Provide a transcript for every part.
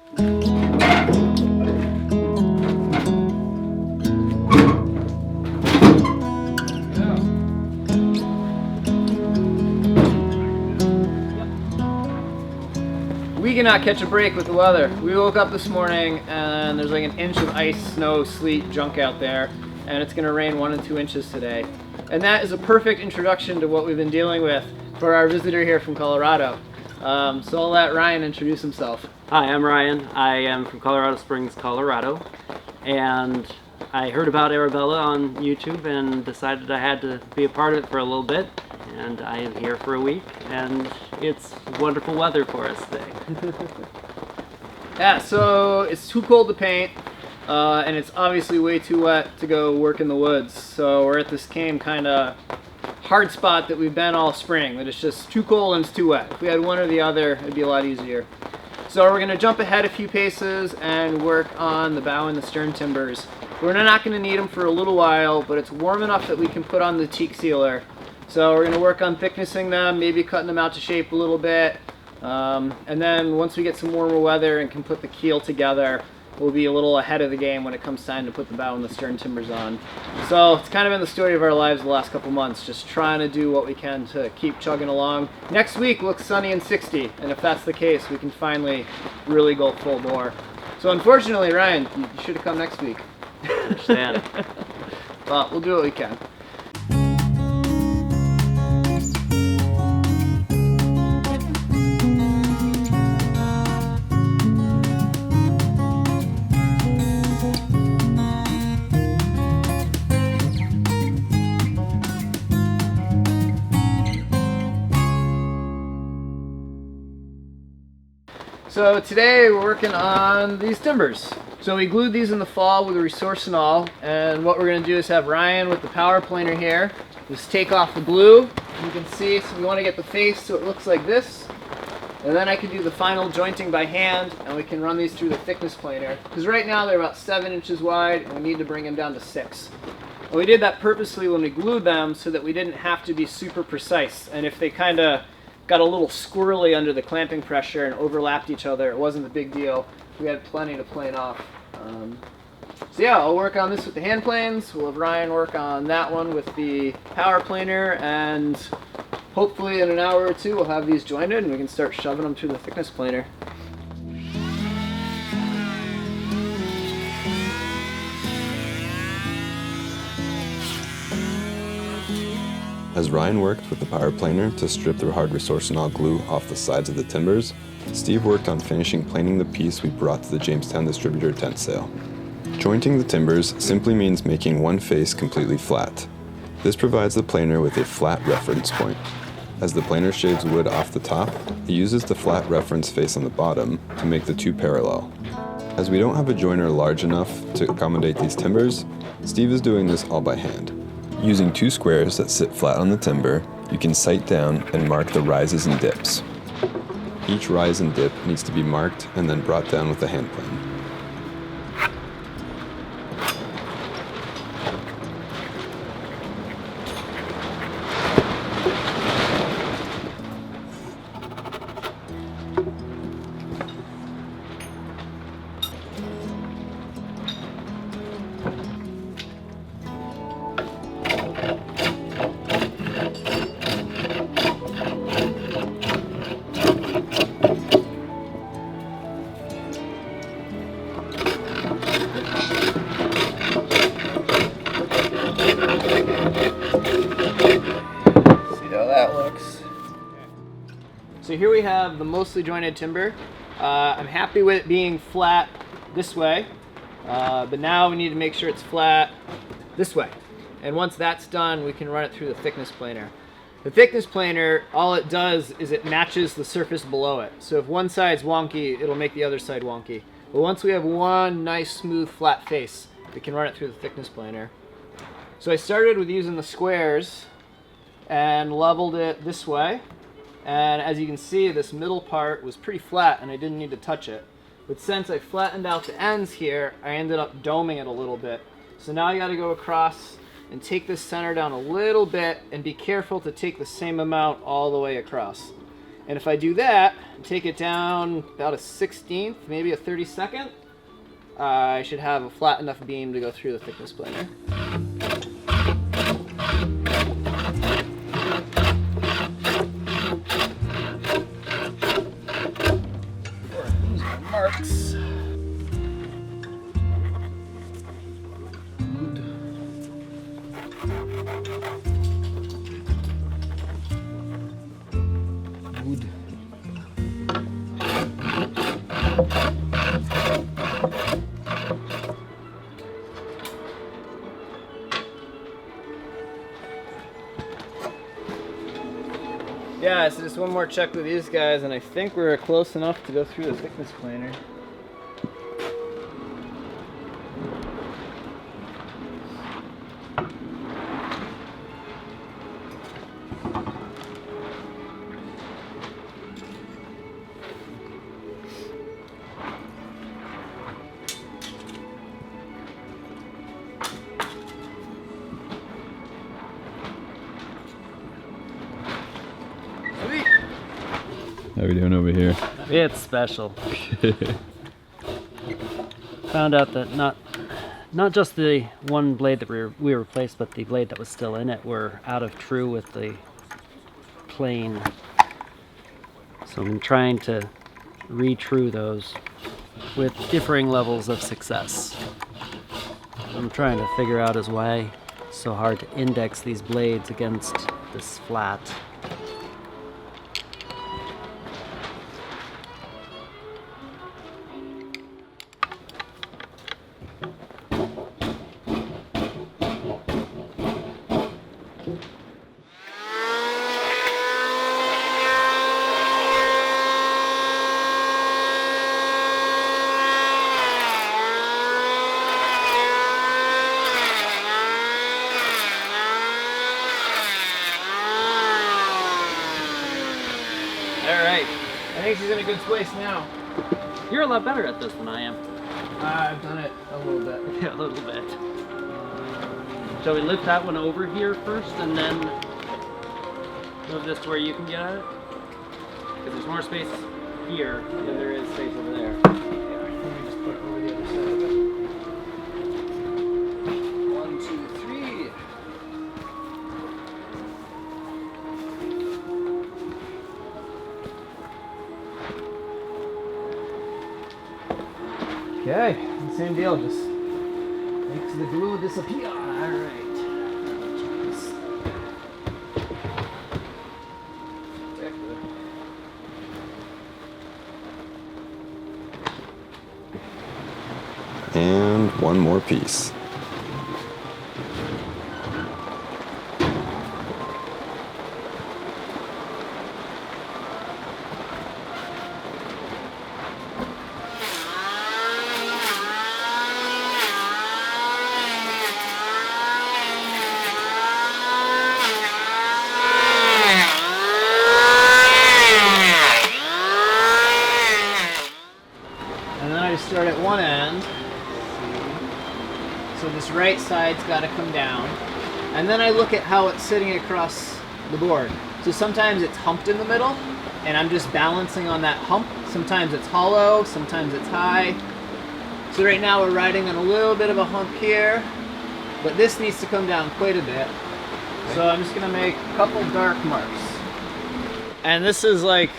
We cannot catch a break with the weather. We woke up this morning and there's like an inch of ice, snow, sleet, junk out there, and it's gonna rain 1 and 2 inches today. And that is a perfect introduction to what we've been dealing with for our visitor here from Colorado. So I'll let Ryan introduce himself. Hi, I'm Ryan. I am from Colorado Springs, Colorado, and I heard about Arabella on YouTube and decided I had to be a part of it for a little bit. And I am here for a week, and it's wonderful weather for us today. Yeah, so it's too cold to paint, and it's obviously way too wet to go work in the woods. So we're at this kind of hard spot that we've been all spring, that it's just too cold and it's too wet. If we had one or the other, it'd be a lot easier. So we're going to jump ahead a few paces and work on the bow and the stern timbers. We're not going to need them for a little while, but it's warm enough that we can put on the teak sealer. So we're going to work on thicknessing them, maybe cutting them out to shape a little bit. And then once we get some warmer weather and can put the keel together, we'll be a little ahead of the game when it comes time to put the bow and the stern timbers on. So it's kind of been the story of our lives the last couple months, just trying to do what we can to keep chugging along. Next week looks sunny and 60, and if that's the case, we can finally really go full bore. So unfortunately, Ryan, you should have come next week. I understand. Well, we'll do what we can. So today we're working on these timbers. So we glued these in the fall with a resource and all, and what we're going to do is have Ryan with the power planer here just take off the glue. You can see, so we want to get the face so it looks like this, and then I can do the final jointing by hand, and we can run these through the thickness planer, because right now they're about 7 inches wide and we need to bring them down to 6. And we did that purposely when we glued them so that we didn't have to be super precise, and if they kind of got a little squirrely under the clamping pressure and overlapped each other, it wasn't a big deal. We had plenty to plane off. So yeah, I'll work on this with the hand planes. We'll have Ryan work on that one with the power planer, and hopefully in an hour or two we'll have these jointed and we can start shoving them through the thickness planer. As Ryan worked with the power planer to strip the hard resorcinol glue off the sides of the timbers, Steve worked on finishing planing the piece we brought to the Jamestown distributor tent sale. Jointing the timbers simply means making one face completely flat. This provides the planer with a flat reference point. As the planer shaves wood off the top, it uses the flat reference face on the bottom to make the two parallel. As we don't have a joiner large enough to accommodate these timbers, Steve is doing this all by hand. Using 2 squares that sit flat on the timber, you can sight down and mark the rises and dips. Each rise and dip needs to be marked and then brought down with a hand plane. So here we have the mostly jointed timber. I'm happy with it being flat this way, but now we need to make sure it's flat this way. And once that's done, we can run it through the thickness planer. The thickness planer, all it does is it matches the surface below it. So if one side's wonky, it'll make the other side wonky. But once we have one nice, smooth, flat face, we can run it through the thickness planer. So I started with using the squares and leveled it this way. And as you can see, this middle part was pretty flat and I didn't need to touch it. But since I flattened out the ends here, I ended up doming it a little bit. So now you gotta go across and take this center down a little bit and be careful to take the same amount all the way across. And if I do that, take it down about a 1/16, maybe a 32nd, I should have a flat enough beam to go through the thickness planer. These are marks. Wood. Yeah, so just one more check with these guys, and I think we're close enough to go through the thickness planer. How are we doing over here? It's special. Found out that not just the one blade that we replaced, but the blade that was still in it were out of true with the plane. So I'm trying to re-true those with differing levels of success. I'm trying to figure out is why it's so hard to index these blades against this flat. I think she's in a good place now. You're a lot better at this than I am. I've done it a little bit. Yeah, a little bit. Shall we lift that one over here first and then move this to where you can get at it? Because there's more space here than there is space over there. Yeah, let me just put it over the other side of it. 1, 2, 3. Okay, same deal, just makes the glue disappear. Alright. And one more piece. Start at one end, so this right side's got to come down, and then I look at how it's sitting across the board. So sometimes it's humped in the middle, and I'm just balancing on that hump. Sometimes it's hollow, sometimes it's high. So right now we're riding on a little bit of a hump here, but this needs to come down quite a bit. So I'm just gonna make a couple dark marks. And this is like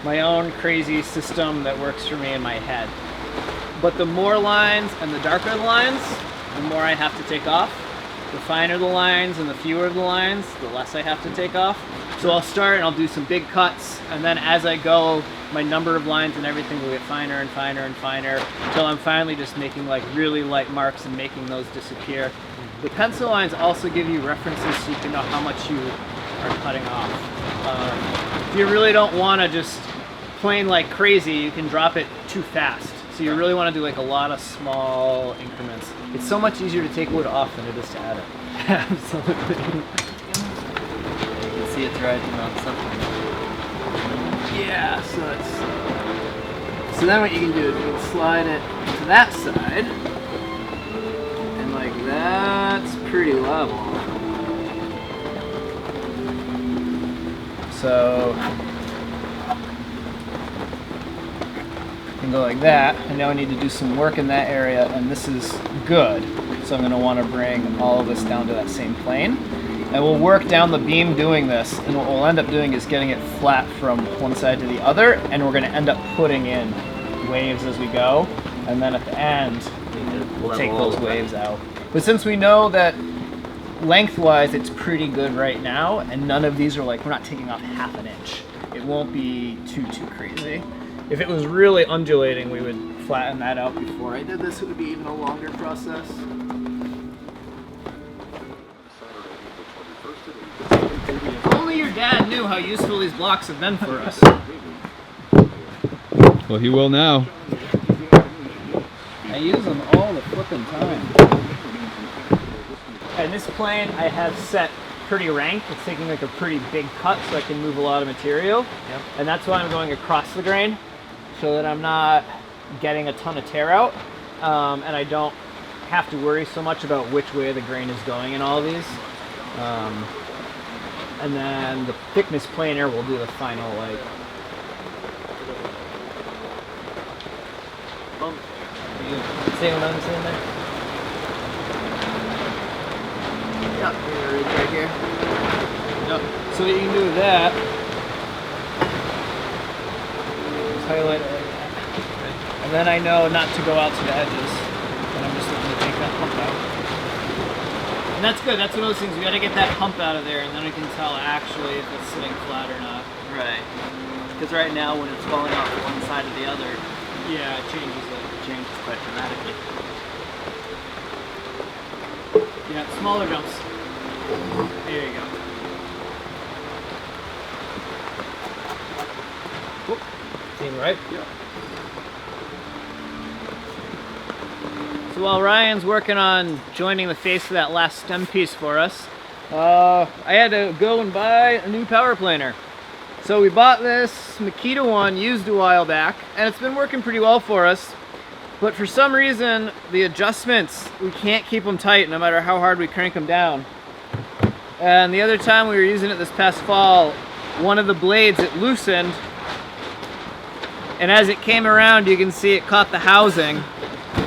my own crazy system that works for me in my head. But the more lines and the darker the lines, the more I have to take off. The finer the lines and the fewer the lines, the less I have to take off. So I'll start and I'll do some big cuts, and then as I go, my number of lines and everything will get finer and finer and finer until I'm finally just making like really light marks and making those disappear. The pencil lines also give you references so you can know how much you are cutting off. If you really don't want to just plane like crazy, you can drop it too fast. So you really want to do like a lot of small increments. It's so much easier to take wood off than it is to add it. Absolutely. You can see it's rising on something. Yeah, so then what you can do is you can slide it to that side, and like that's pretty level. So and go like that. And now I need to do some work in that area, and this is good. So I'm gonna wanna bring all of this down to that same plane. And we'll work down the beam doing this, and what we'll end up doing is getting it flat from one side to the other, and we're gonna end up putting in waves as we go, and then at the end, we'll take those waves out. But since we know that lengthwise it's pretty good right now, and none of these are like, we're not taking off half an inch, it won't be too crazy. If it was really undulating, we would flatten that out before I did this. It would be even a longer process. If only your dad knew how useful these blocks have been for us. Well, he will now. I use them all the flipping time. And this plane I have set pretty ranked. It's taking like a pretty big cut so I can move a lot of material. Yep. And that's why I'm going across the grain so that I'm not getting a ton of tear out. And I don't have to worry so much about which way the grain is going in all of these. And then the thickness planer will do the final like bump. See what I'm saying there? Yep, right here. Yep. So what you can do with that is highlight it like that. And then I know not to go out to the edges. And I'm just looking to take that hump out. And that's good. That's one of those things. We got to get that hump out of there, and then we can tell actually if it's sitting flat or not. Right. Because right now, when it's falling off one side or the other, Yeah, it changes it. it changes quite dramatically. Yeah, smaller jumps. There you go. Whoop. Seem right? Yeah. So while Ryan's working on joining the face of that last stem piece for us, I had to go and buy a new power planer. So we bought this Makita one used a while back, and it's been working pretty well for us. But for some reason, the adjustments, we can't keep them tight no matter how hard we crank them down. And the other time we were using it this past fall, one of the blades, it loosened. And as it came around, you can see it caught the housing,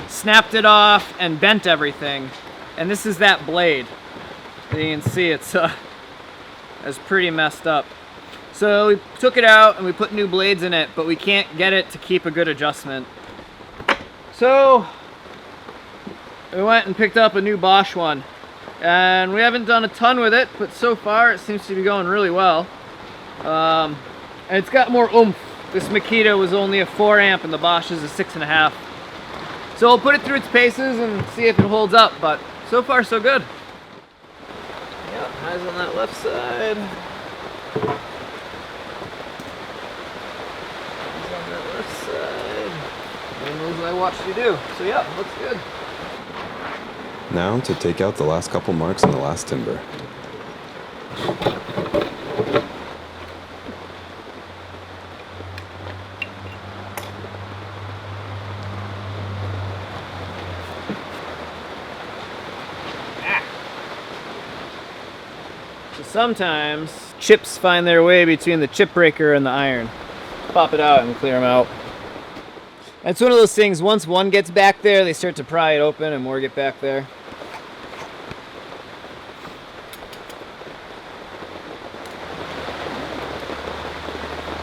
snapped it off, and bent everything. And this is that blade. And you can see it's pretty messed up. So we took it out and we put new blades in it, but we can't get it to keep a good adjustment. So we went and picked up a new Bosch one. And we haven't done a ton with it, but so far it seems to be going really well. And it's got more oomph. This Makita was only a 4 amp and the Bosch is a 6.5. So we'll put it through its paces and see if it holds up, but so far so good. Yep, eyes on that left side. Eyes on that left side. And those I watched you do. So yeah, looks good. Now to take out the last couple marks on the last timber. Sometimes chips find their way between the chip breaker and the iron. Pop it out and clear them out. It's one of those things, once one gets back there, they start to pry it open and more get back there.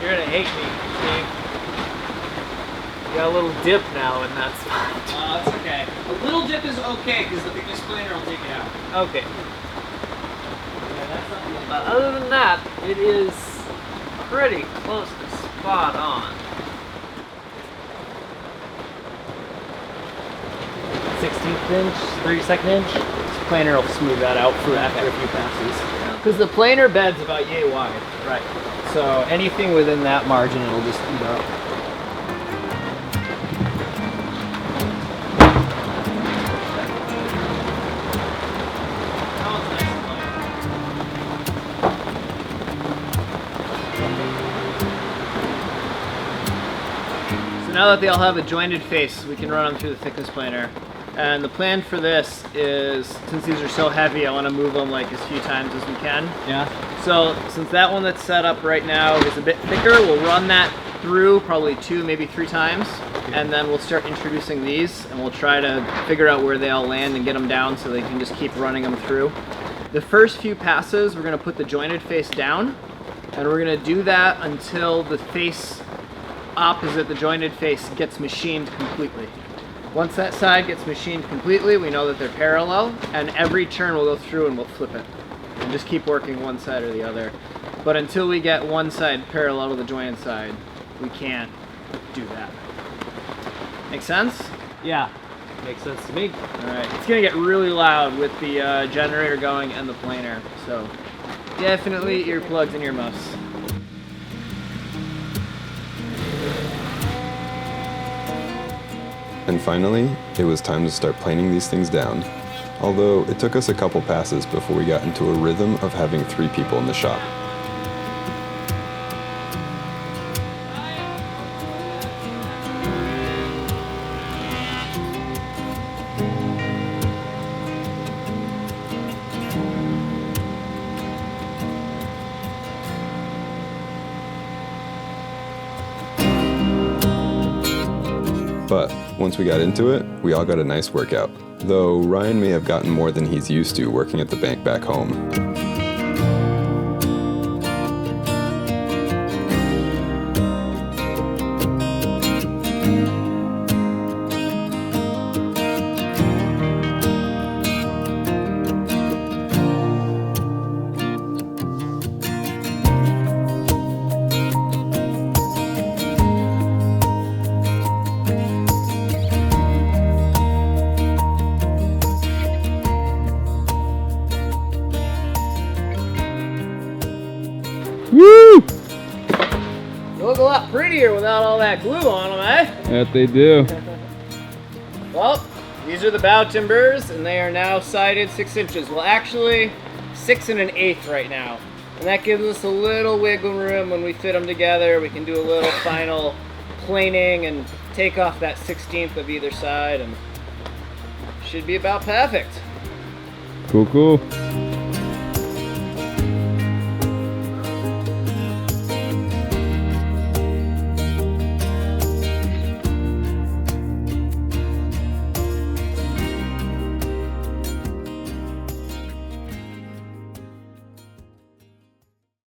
You're gonna hate me, Steve. You got a little dip now in that spot. It's okay. A little dip is okay because the thickness planer will take it out. Okay. But other than that, it is pretty close to spot on. 16th inch, 32nd inch. This planer will smooth that out for after a few passes. Because the planer bed's about yay wide. Right. So anything within that margin, it'll just eat up. Now that they all have a jointed face, we can run them through the thickness planer. And the plan for this is, since these are so heavy, I want to move them like as few times as we can. Yeah. So since that one that's set up right now is a bit thicker, we'll run that through probably 2, maybe 3 times, and then we'll start introducing these, and we'll try to figure out where they all land and get them down so they can just keep running them through. The first few passes, we're going to put the jointed face down, and we're going to do that until the face opposite the jointed face gets machined completely. Once that side gets machined completely, we know that they're parallel, and every turn we'll go through and we'll flip it. And just keep working one side or the other. But until we get one side parallel to the jointed side, we can't do that. Make sense? Yeah, makes sense to me. Alright, it's gonna get really loud with the generator going and the planer, so definitely earplugs and earmuffs. And finally, it was time to start planing these things down. Although it took us a couple passes before we got into a rhythm of having 3 people in the shop. But once we got into it, we all got a nice workout. Though Ryan may have gotten more than he's used to working at the bank back home. Woo! They look a lot prettier without all that glue on them, eh? That they do. Well, these are the bow timbers, and they are now sided 6 inches. Well, actually, 6 1/8 right now. And that gives us a little wiggle room when we fit them together. We can do a little final planing and take off that 1/16 of either side, and should be about perfect. Cool, cool.